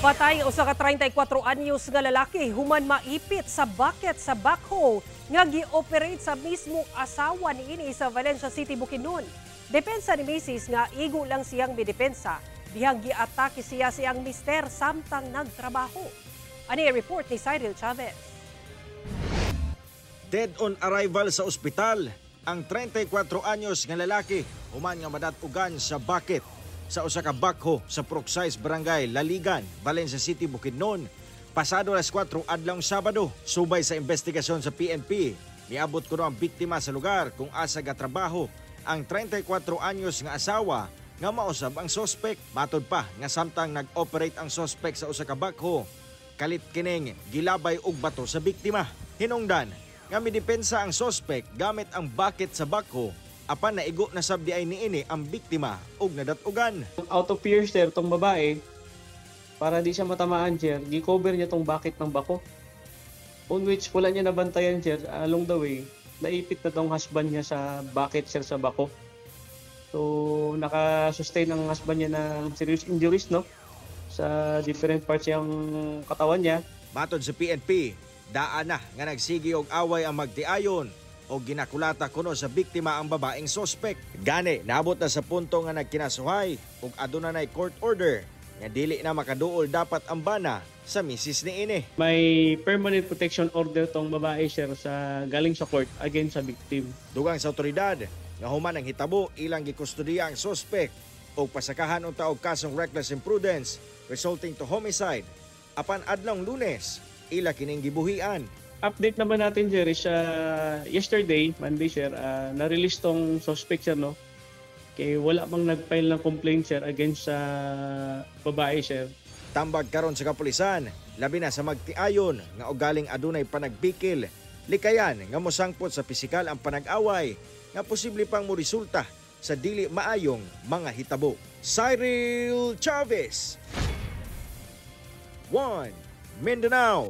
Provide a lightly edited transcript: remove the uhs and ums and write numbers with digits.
Patay usa ka 34 anyos nga lalaki human maipit sa bucket sa backhoe nga gi-operate sa mismong asawa niini sa Valencia City, Bukidnon. Depensa ni Mrs. nga igo lang siyang midepensa dihang gi-atake siya siyang mister samtang nagtrabaho. Ani report ni Cyril Chavez. Dead on arrival sa ospital ang 34 anyos nga lalaki human nga madatugan sa bucket sa usa ka backhoe sa Procise Barangay Laligan, Valencia City, Bukidnon. Pasado alas 4 adlawng Sabado, subay sa investigasyon sa PNP, niabot kuno ang biktima sa lugar kung asa ga trabaho ang 34 anyos nga asawa nga mausab ang sospek. Matod pa nga samtang nag-operate ang sospek sa usa ka backhoe, kalit kining gilabay og bato sa biktima. Hinungdan nga midepensa ang sospek gamit ang bucket sa backhoe apan naigo na sabdi ay niini ang biktima og nadatugan. Out of fear, sir, tong babae, para di siya matamaan, sir, gi-cover niya tong bucket ng bako. On which wala niya nabantayan, sir, along the way, naipit na tong husband niya sa bucket, sir, sa bako. So, naka-sustain ang husband niya ng serious injuries, no? Sa different parts yung katawan niya. Matod sa PNP, daan na nga nagsigi og away ang magtiayon o ginakulata kuno sa biktima ang babaeng sospek. Gani, naabot na sa punto nga nagkinasuhay ug aduna nay court order nga dili na makaduol dapat ang bana sa misis niini. May permanent protection order tong babae, sir, sa galing sa court against sa victim. Dugang sa otoridad nga human ang hitabo ilang gikustudiya ang sospek o pasakahan unta og kasong reckless imprudence resulting to homicide. Apan adlong Lunes, ila kining gibuhian. Update naman natin, sir, is yesterday, Monday, sir, na-release tong suspect, sir, no? Kaya wala mang nag-file ng complaint, sir, against sa babae, sir. Tambag karon sa kapulisan, labi na sa magtiayon nga ugaling adunay panagbikil. Likayan nga mosangpot sa pisikal ang panag-away nga posible pang moresulta sa dili maayong mga hitabo. Cyril Chavez, 1 Mindanao.